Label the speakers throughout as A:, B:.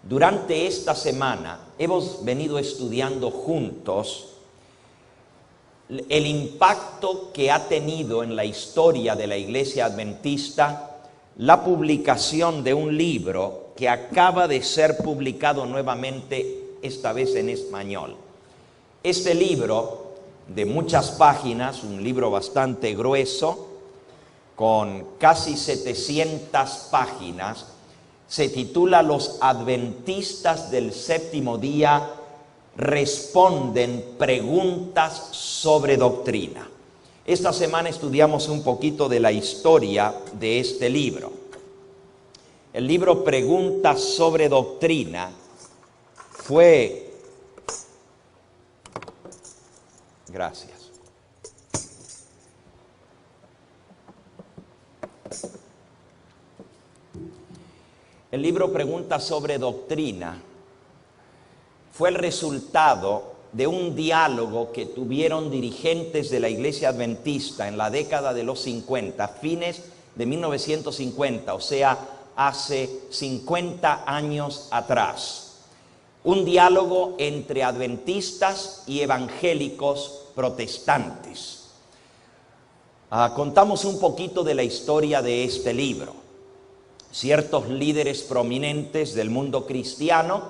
A: Durante esta semana hemos venido estudiando juntos el impacto que ha tenido en la historia de la Iglesia Adventista la publicación de un libro que acaba de ser publicado nuevamente, esta vez en español. Este libro, de muchas páginas, un libro bastante grueso, con casi 700 páginas, se titula Los Adventistas del Séptimo Día responden preguntas sobre doctrina. Esta semana estudiamos un poquito de la historia de este libro. El libro Preguntas sobre Doctrina fue... Gracias. El libro Preguntas sobre Doctrina fue el resultado de un diálogo que tuvieron dirigentes de la Iglesia Adventista en la década de los 50, fines de 1950, o sea, hace 50 años atrás. Un diálogo entre adventistas y evangélicos protestantes. Contamos un poquito de la historia de este libro. Ciertos líderes prominentes del mundo cristiano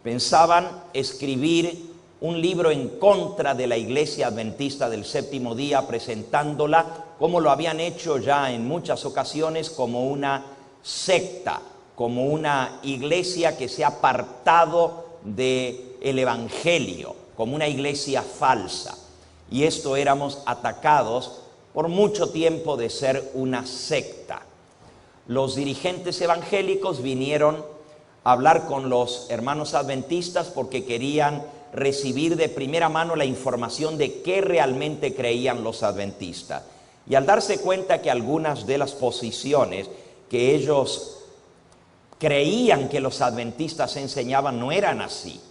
A: pensaban escribir un libro en contra de la Iglesia Adventista del Séptimo Día, presentándola, como lo habían hecho ya en muchas ocasiones, como una secta, como una iglesia que se ha apartado del Evangelio, como una iglesia falsa. Y esto éramos atacados por mucho tiempo de ser una secta. Los dirigentes evangélicos vinieron a hablar con los hermanos adventistas porque querían recibir de primera mano la información de qué realmente creían los adventistas. Y al darse cuenta que algunas de las posiciones que ellos creían que los adventistas enseñaban no eran así,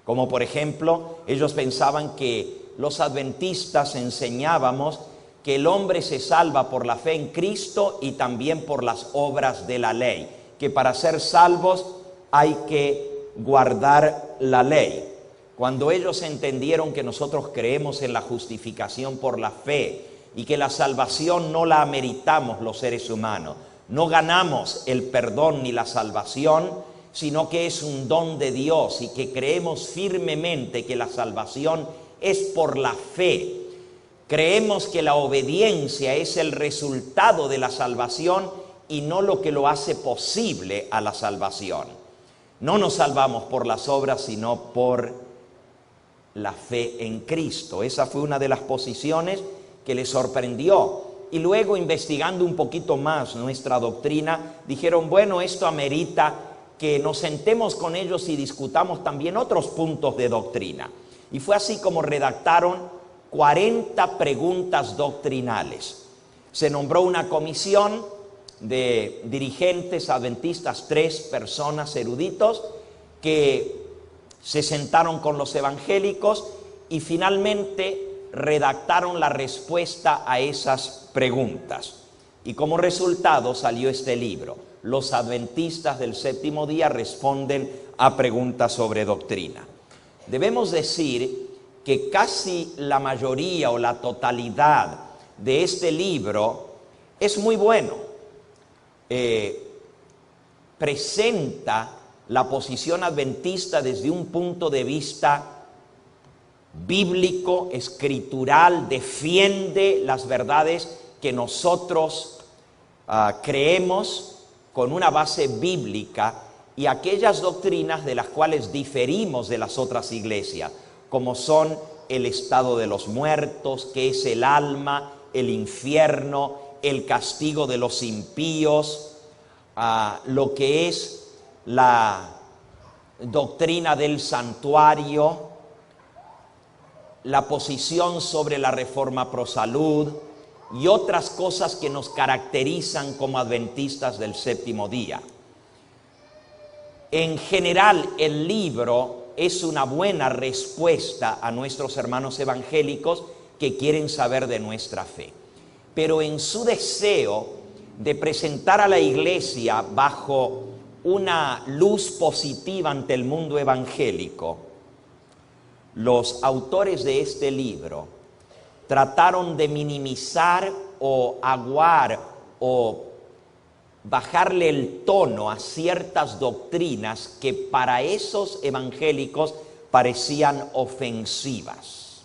A: como por ejemplo, ellos pensaban que los adventistas enseñábamos que el hombre se salva por la fe en Cristo y también por las obras de la ley, que para ser salvos hay que guardar la ley. Cuando ellos entendieron que nosotros creemos en la justificación por la fe y que la salvación no la ameritamos los seres humanos, no ganamos el perdón ni la salvación, sino que es un don de Dios y que creemos firmemente que la salvación es por la fe. Creemos que la obediencia es el resultado de la salvación y no lo que lo hace posible a la salvación. No nos salvamos por las obras, sino por la fe en Cristo. Esa fue una de las posiciones que les sorprendió. Y luego, investigando un poquito más nuestra doctrina, dijeron, bueno, esto amerita que nos sentemos con ellos y discutamos también otros puntos de doctrina. Y fue así como redactaron 40 preguntas doctrinales. Se nombró una comisión de dirigentes adventistas, 3 personas eruditos, que se sentaron con los evangélicos y finalmente redactaron la respuesta a esas preguntas. Y como resultado salió este libro, Los Adventistas del Séptimo Día responden a preguntas sobre doctrina. Debemos decir que casi la mayoría o la totalidad de este libro es muy bueno. Presenta la posición adventista desde un punto de vista bíblico, escritural, defiende las verdades que nosotros creemos con una base bíblica y aquellas doctrinas de las cuales diferimos de las otras iglesias, como son el estado de los muertos, que es el alma, el infierno, el castigo de los impíos, lo que es la doctrina del santuario, la posición sobre la reforma pro salud y otras cosas que nos caracterizan como adventistas del séptimo día. En general, el libro es una buena respuesta a nuestros hermanos evangélicos que quieren saber de nuestra fe. Pero en su deseo de presentar a la iglesia bajo una luz positiva ante el mundo evangélico, los autores de este libro trataron de minimizar o aguar o bajarle el tono a ciertas doctrinas que para esos evangélicos parecían ofensivas.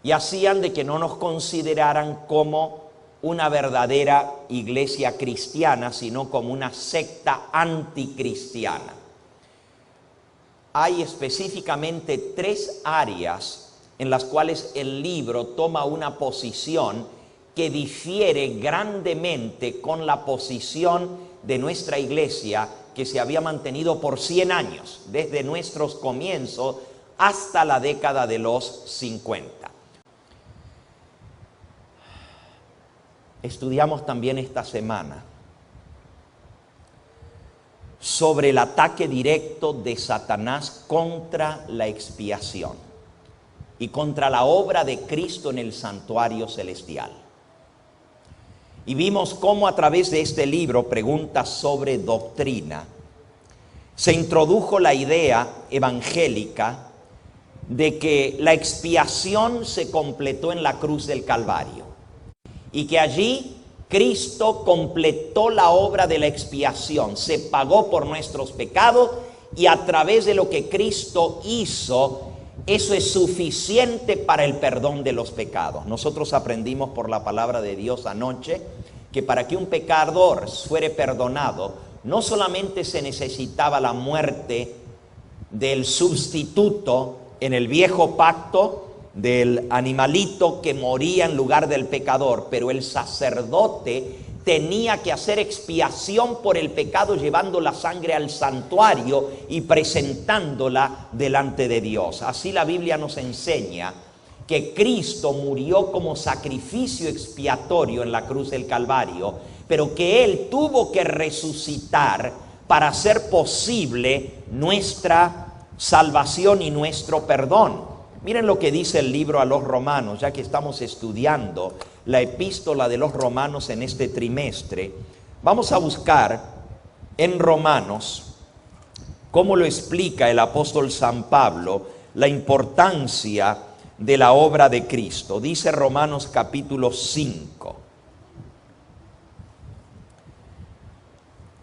A: Y hacían de que no nos consideraran como una verdadera iglesia cristiana, sino como una secta anticristiana. Hay específicamente 3 áreas en las cuales el libro toma una posición que difiere grandemente con la posición de nuestra iglesia, que se había mantenido por 100 años, desde nuestros comienzos hasta la década de los 50. Estudiamos también esta semana sobre el ataque directo de Satanás contra la expiación y contra la obra de Cristo en el santuario celestial. Y vimos cómo a través de este libro, Preguntas sobre Doctrina, se introdujo la idea evangélica de que la expiación se completó en la cruz del Calvario y que allí Cristo completó la obra de la expiación, se pagó por nuestros pecados y a través de lo que Cristo hizo, eso es suficiente para el perdón de los pecados. Nosotros aprendimos por la palabra de Dios anoche que para que un pecador fuere perdonado, no solamente se necesitaba la muerte del sustituto en el viejo pacto, del animalito que moría en lugar del pecador, pero el sacerdote tenía que hacer expiación por el pecado llevando la sangre al santuario y presentándola delante de Dios. Así la Biblia nos enseña que Cristo murió como sacrificio expiatorio en la cruz del Calvario, pero que Él tuvo que resucitar para hacer posible nuestra salvación y nuestro perdón. Miren lo que dice el libro a los Romanos, ya que estamos estudiando la epístola de los Romanos en este trimestre. Vamos a buscar en Romanos cómo lo explica el apóstol San Pablo, la importancia de la obra de Cristo. Dice Romanos capítulo 5,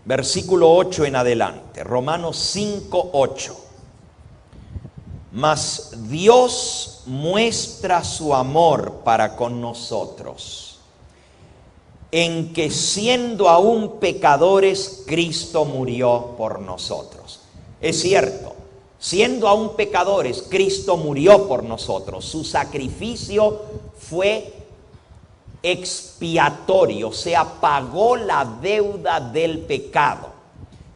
A: versículo 8 en adelante. Romanos 5, 8. Mas Dios muestra su amor para con nosotros, en que siendo aún pecadores, Cristo murió por nosotros. Es cierto, siendo aún pecadores, Cristo murió por nosotros. Su sacrificio fue expiatorio, o sea, pagó la deuda del pecado.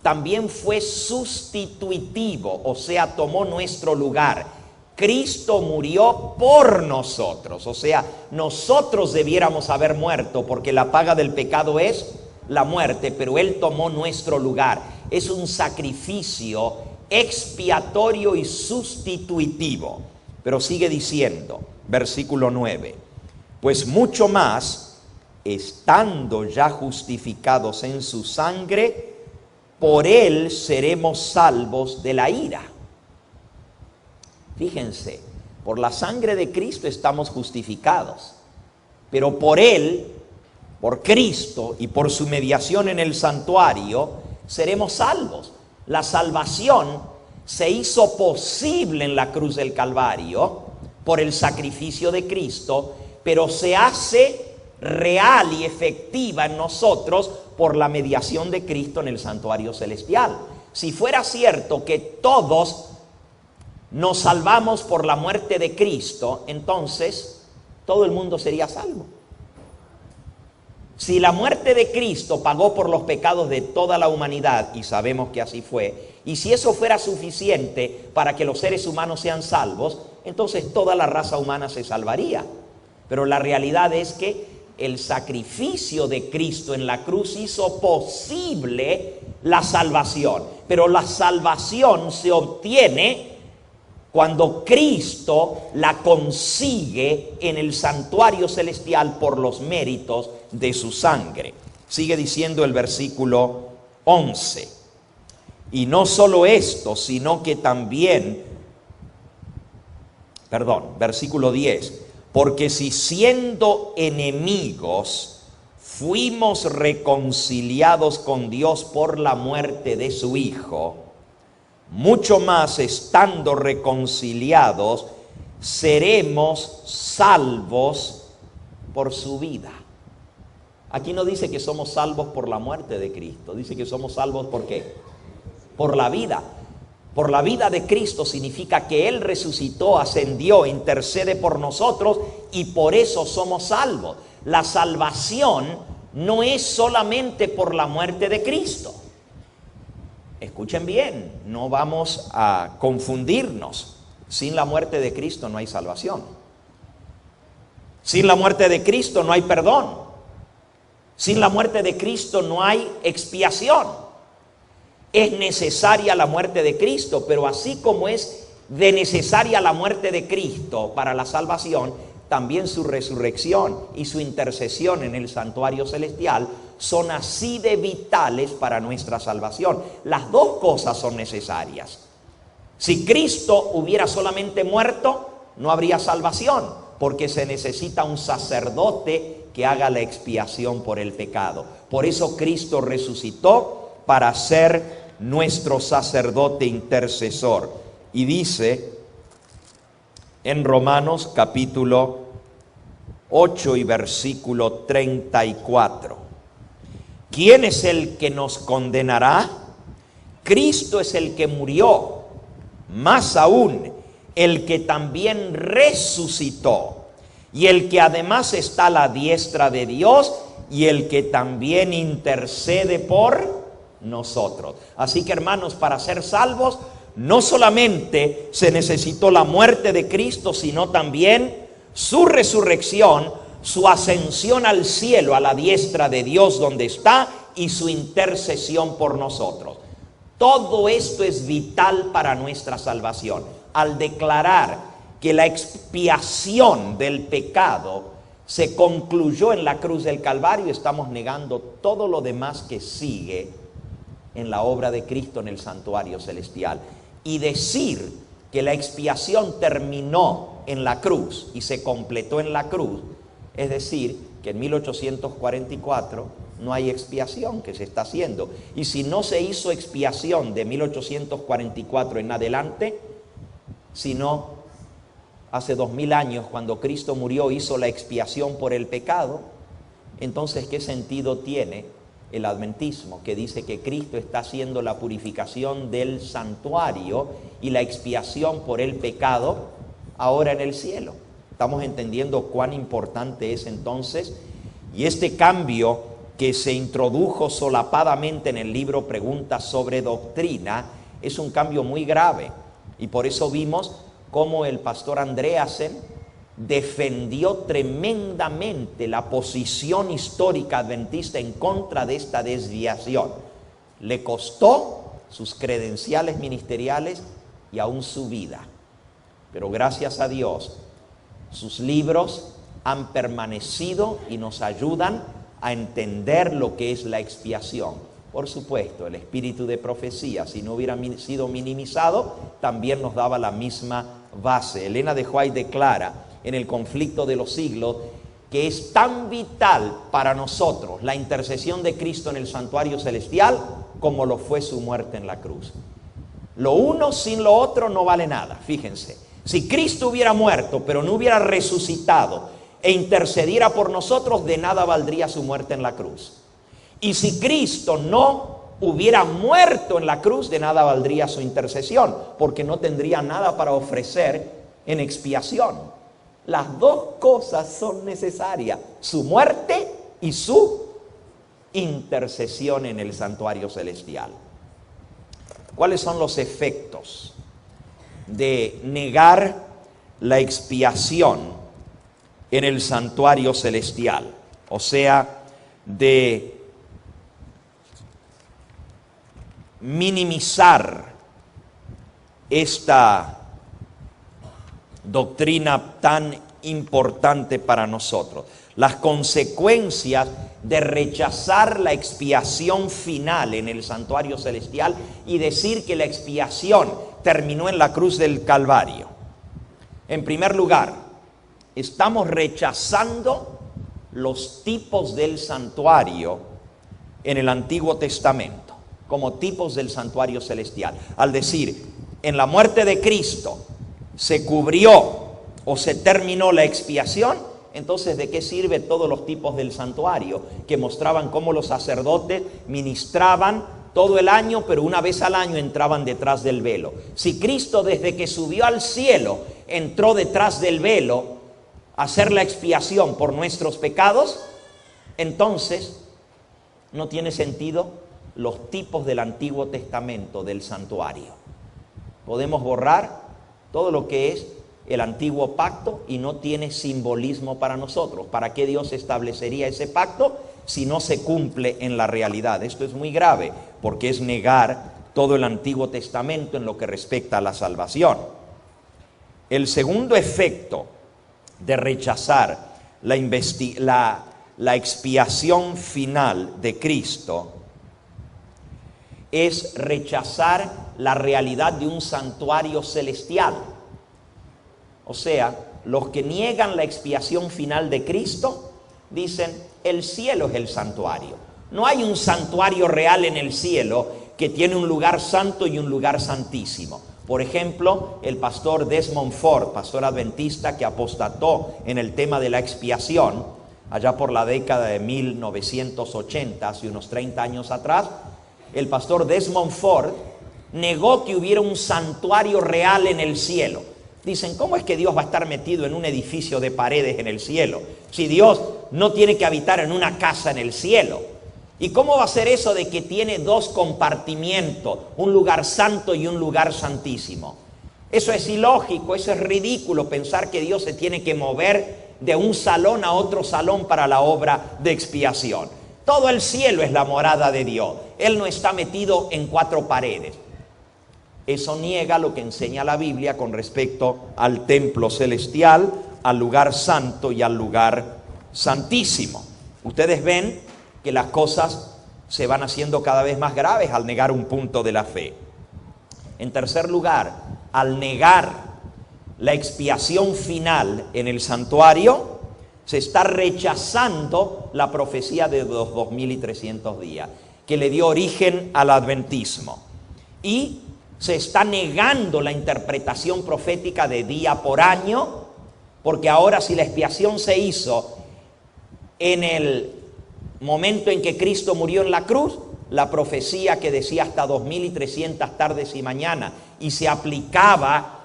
A: También fue sustitutivo, o sea, tomó nuestro lugar. Cristo murió por nosotros, o sea, nosotros debiéramos haber muerto porque la paga del pecado es la muerte, pero Él tomó nuestro lugar. Es un sacrificio expiatorio y sustitutivo. Pero sigue diciendo, versículo 9, pues mucho más, estando ya justificados en su sangre, por Él seremos salvos de la ira. Fíjense, por la sangre de Cristo estamos justificados, pero por Él, por Cristo y por su mediación en el santuario, seremos salvos. La salvación se hizo posible en la cruz del Calvario por el sacrificio de Cristo, pero se hace real y efectiva en nosotros por la mediación de Cristo en el santuario celestial. Si fuera cierto que todos nos salvamos por la muerte de Cristo, entonces todo el mundo sería salvo. Si la muerte de Cristo pagó por los pecados de toda la humanidad, y sabemos que así fue, y si eso fuera suficiente para que los seres humanos sean salvos, entonces toda la raza humana se salvaría. Pero la realidad es que el sacrificio de Cristo en la cruz hizo posible la salvación. Pero la salvación se obtiene cuando Cristo la consigue en el santuario celestial por los méritos de su sangre. Sigue diciendo el versículo 11. Y no solo esto, sino que también, versículo 10, porque si siendo enemigos fuimos reconciliados con Dios por la muerte de su Hijo, mucho más estando reconciliados, seremos salvos por su vida. Aquí no dice que somos salvos por la muerte de Cristo, dice que somos salvos ¿por qué? Por la vida. Por la vida de Cristo significa que Él resucitó, ascendió, intercede por nosotros y por eso somos salvos. La salvación no es solamente por la muerte de Cristo. Escuchen bien, no vamos a confundirnos. Sin la muerte de Cristo no hay salvación. Sin la muerte de Cristo no hay perdón. Sin la muerte de Cristo no hay expiación. Es necesaria la muerte de Cristo, pero así como es de necesaria la muerte de Cristo para la salvación, también su resurrección y su intercesión en el santuario celestial son así de vitales para nuestra salvación. Las dos cosas son necesarias. Si Cristo hubiera solamente muerto, no habría salvación, porque se necesita un sacerdote que haga la expiación por el pecado. Por eso Cristo resucitó para ser nuestro sacerdote intercesor. Y dice en Romanos capítulo 8 y versículo 34, ¿quién es el que nos condenará? Cristo es el que murió, más aún el que también resucitó, y el que además está a la diestra de Dios, y el que también intercede por nosotros. Así que, hermanos, para ser salvos no solamente se necesitó la muerte de Cristo, sino también su resurrección, su ascensión al cielo a la diestra de Dios donde está, y su intercesión por nosotros. Todo esto es vital para nuestra salvación. Al declarar que la expiación del pecado se concluyó en la cruz del Calvario, estamos negando todo lo demás que sigue en la obra de Cristo en el santuario celestial. Y decir que la expiación terminó en la cruz y se completó en la cruz, es decir, que en 1844 no hay expiación que se está haciendo. Y si no se hizo expiación de 1844 en adelante, sino hace 2000 años cuando Cristo murió hizo la expiación por el pecado, entonces ¿qué sentido tiene el adventismo que dice que Cristo está haciendo la purificación del santuario y la expiación por el pecado ahora en el cielo? Estamos entendiendo cuán importante es entonces, y este cambio que se introdujo solapadamente en el libro Preguntas sobre Doctrina es un cambio muy grave, y por eso vimos cómo el pastor Andreasen defendió tremendamente la posición histórica adventista en contra de esta desviación. Le costó sus credenciales ministeriales y aún su vida. Pero gracias a Dios, sus libros han permanecido y nos ayudan a entender lo que es la expiación. Por supuesto, el espíritu de profecía, si no hubiera sido minimizado, también nos daba la misma base. Elena de White declara en El conflicto de los siglos que es tan vital para nosotros la intercesión de Cristo en el santuario celestial como lo fue su muerte en la cruz. Lo uno sin lo otro no vale nada. Fíjense, si Cristo hubiera muerto pero no hubiera resucitado e intercediera por nosotros, de nada valdría su muerte en la cruz. Y si Cristo no hubiera muerto en la cruz, de nada valdría su intercesión, porque no tendría nada para ofrecer en expiación. Las dos cosas son necesarias, su muerte y su intercesión en el santuario celestial. ¿Cuáles son los efectos de negar la expiación en el santuario celestial? O sea, de minimizar esta doctrina tan importante para nosotros. las consecuencias de rechazar la expiación final en el santuario celestial y decir que la expiación terminó en la cruz del Calvario. En primer lugar, estamos rechazando los tipos del santuario en el Antiguo Testamento, como tipos del santuario celestial. Al decir, en la muerte de Cristo se cubrió o se terminó la expiación, entonces ¿de qué sirve todos los tipos del santuario que mostraban cómo los sacerdotes ministraban todo el año, pero una vez al año entraban detrás del velo? Si Cristo, desde que subió al cielo, entró detrás del velo a hacer la expiación por nuestros pecados, entonces no tiene sentido los tipos del Antiguo Testamento del santuario. Podemos borrar todo lo que es el antiguo pacto y no tiene simbolismo para nosotros. ¿Para qué Dios establecería ese pacto si no se cumple en la realidad? Esto es muy grave porque es negar todo el Antiguo Testamento en lo que respecta a la salvación. El segundo efecto de rechazar la expiación final de Cristo es rechazar la realidad de un santuario celestial. O sea, los que niegan la expiación final de Cristo dicen, el cielo es el santuario. No hay un santuario real en el cielo que tiene un lugar santo y un lugar santísimo. Por ejemplo, el pastor Desmond Ford, pastor adventista que apostató en el tema de la expiación, allá por la década de 1980, hace unos 30 años atrás, el pastor Desmond Ford negó que hubiera un santuario real en el cielo. Dicen, ¿cómo es que Dios va a estar metido en un edificio de paredes en el cielo? Si Dios no tiene que habitar en una casa en el cielo. ¿Y cómo va a ser eso de que tiene dos compartimientos, un lugar santo y un lugar santísimo? Eso es ilógico, eso es ridículo pensar que Dios se tiene que mover de un salón a otro salón para la obra de expiación. Todo el cielo es la morada de Dios. Él no está metido en cuatro paredes. Eso niega lo que enseña la Biblia con respecto al templo celestial, al lugar santo y al lugar santísimo. Ustedes ven que las cosas se van haciendo cada vez más graves al negar un punto de la fe. En tercer lugar, al negar la expiación final en el santuario, se está rechazando la profecía de los 2300 días, que le dio origen al adventismo. Y se está negando la interpretación profética de día por año, porque ahora si la expiación se hizo en el momento en que Cristo murió en la cruz, la profecía que decía hasta 2300 tardes y mañanas y se aplicaba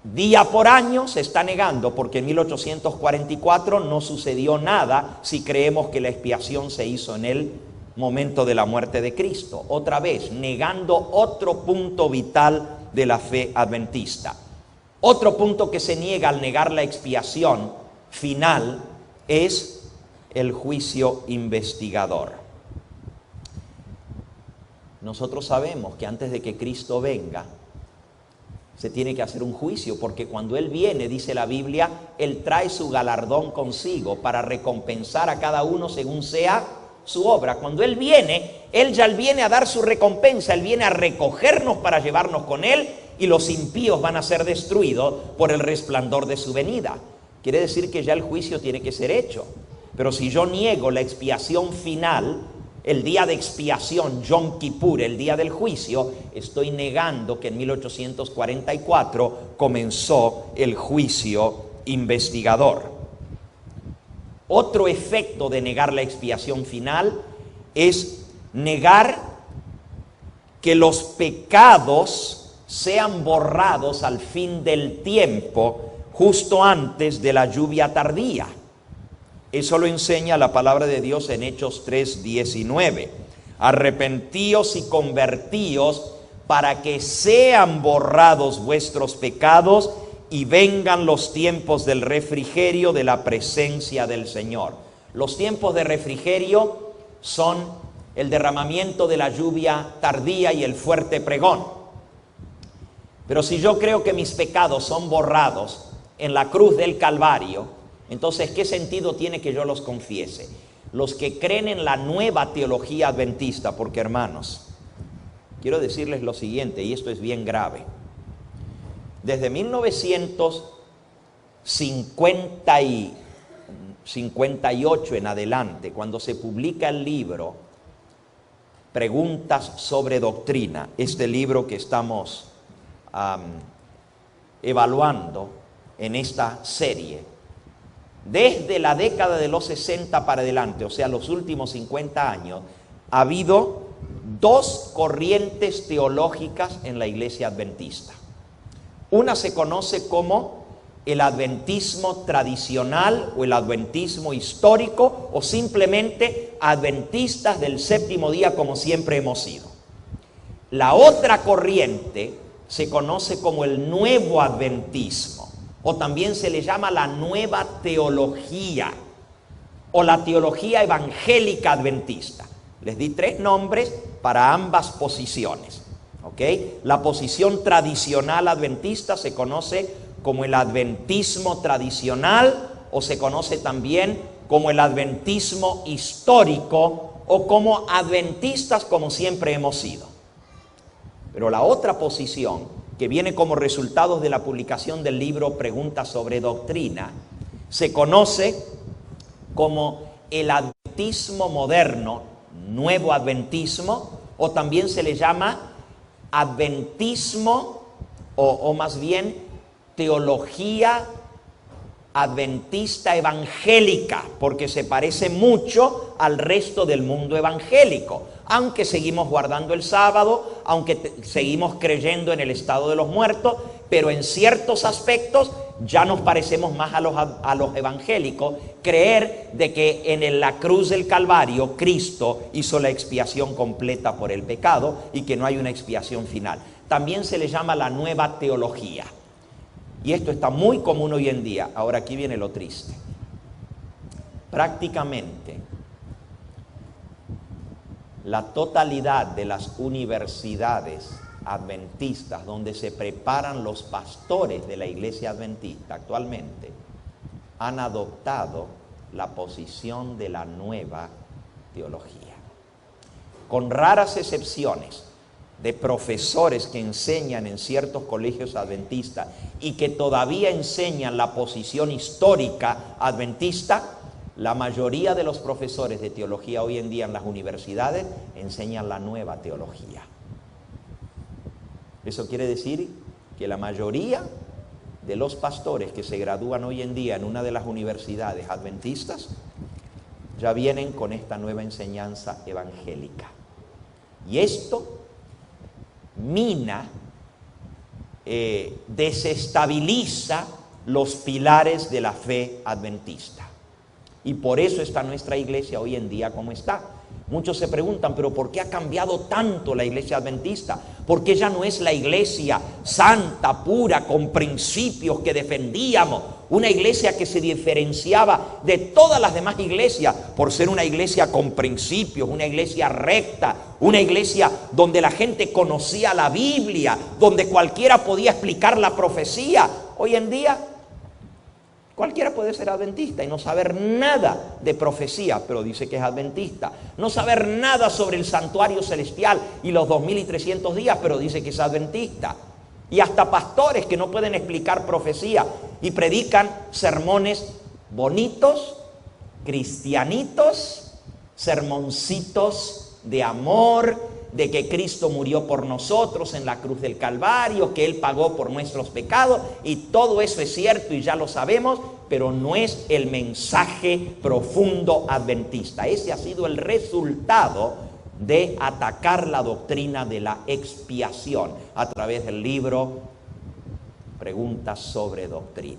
A: día por año, se está negando, porque en 1844 no sucedió nada si creemos que la expiación se hizo en el momento de la muerte de Cristo. Otra vez, negando otro punto vital de la fe adventista. Otro punto que se niega al negar la expiación final es el juicio investigador. Nosotros sabemos que antes de que Cristo venga, se tiene que hacer un juicio, porque cuando Él viene, dice la Biblia, Él trae su galardón consigo para recompensar a cada uno según sea su obra. Cuando Él ya viene a dar su recompensa, Él viene a recogernos para llevarnos con Él, y los impíos van a ser destruidos por el resplandor de su venida. Quiere decir que ya el juicio tiene que ser hecho. Pero si yo niego la expiación final, el día de expiación, Yom Kippur, el día del juicio, estoy negando que en 1844 comenzó el juicio investigador. Otro efecto de negar la expiación final es negar que los pecados sean borrados al fin del tiempo, justo antes de la lluvia tardía. Eso lo enseña la palabra de Dios en Hechos 3:19. Arrepentíos y convertíos para que sean borrados vuestros pecados y vengan los tiempos del refrigerio de la presencia del Señor. Los tiempos de refrigerio son el derramamiento de la lluvia tardía y el fuerte pregón. Pero si yo creo que mis pecados son borrados en la cruz del Calvario, Entonces, ¿qué sentido tiene que yo los confiese? Los que creen en la nueva teología adventista, porque hermanos, quiero decirles lo siguiente, y esto es bien grave. Desde 1958 en adelante, cuando se publica el libro Preguntas sobre Doctrina, este libro que estamos evaluando en esta serie, desde la década de los 60 para adelante, o sea, los últimos 50 años, ha habido dos corrientes teológicas en la iglesia adventista. Una se conoce como el adventismo tradicional o el adventismo histórico o simplemente adventistas del séptimo día como siempre hemos sido. La otra corriente se conoce como el nuevo adventismo o también se le llama la nueva teología o la teología evangélica adventista. Les di tres nombres para ambas posiciones. ¿Okay? La posición tradicional adventista se conoce como el adventismo tradicional o se conoce también como el adventismo histórico o como adventistas como siempre hemos sido. Pero la otra posición que viene como resultado de la publicación del libro Preguntas sobre Doctrina se conoce como el adventismo moderno, nuevo adventismo, o también se le llama adventismo o más bien teología adventista evangélica, porque se parece mucho al resto del mundo evangélico, aunque seguimos guardando el sábado, aunque seguimos creyendo en el estado de los muertos, pero en ciertos aspectos ya nos parecemos más a los evangélicos, creer de que en la cruz del Calvario Cristo hizo la expiación completa por el pecado y que no hay una expiación final. También se le llama la nueva teología. Y esto está muy común hoy en día. Ahora aquí viene lo triste. Prácticamente la totalidad de las universidades adventistas donde se preparan los pastores de la iglesia adventista actualmente han adoptado la posición de la nueva teología. Con raras excepciones de profesores que enseñan en ciertos colegios adventistas y que todavía enseñan la posición histórica adventista, la mayoría de los profesores de teología hoy en día en las universidades enseñan la nueva teología. Eso quiere decir que la mayoría de los pastores que se gradúan hoy en día en una de las universidades adventistas ya vienen con esta nueva enseñanza evangélica. Y esto mina, desestabiliza los pilares de la fe adventista. Y por eso está nuestra iglesia hoy en día como está. Muchos se preguntan, pero ¿por qué ha cambiado tanto la iglesia adventista? ¿Por qué ya no es la iglesia santa, pura, con principios que defendíamos? Una iglesia que se diferenciaba de todas las demás iglesias por ser una iglesia con principios, una iglesia recta, una iglesia donde la gente conocía la Biblia, donde cualquiera podía explicar la profecía. Hoy en día cualquiera puede ser adventista y no saber nada de profecía, pero dice que es adventista. No saber nada sobre el santuario celestial y los 2300 días, pero dice que es adventista. Y hasta pastores que no pueden explicar profecía y predican sermones bonitos, cristianitos, sermoncitos de amor, de que Cristo murió por nosotros en la cruz del Calvario, que Él pagó por nuestros pecados, y todo eso es cierto y ya lo sabemos, pero no es el mensaje profundo adventista. Ese ha sido el resultado de atacar la doctrina de la expiación a través del libro Preguntas sobre Doctrina.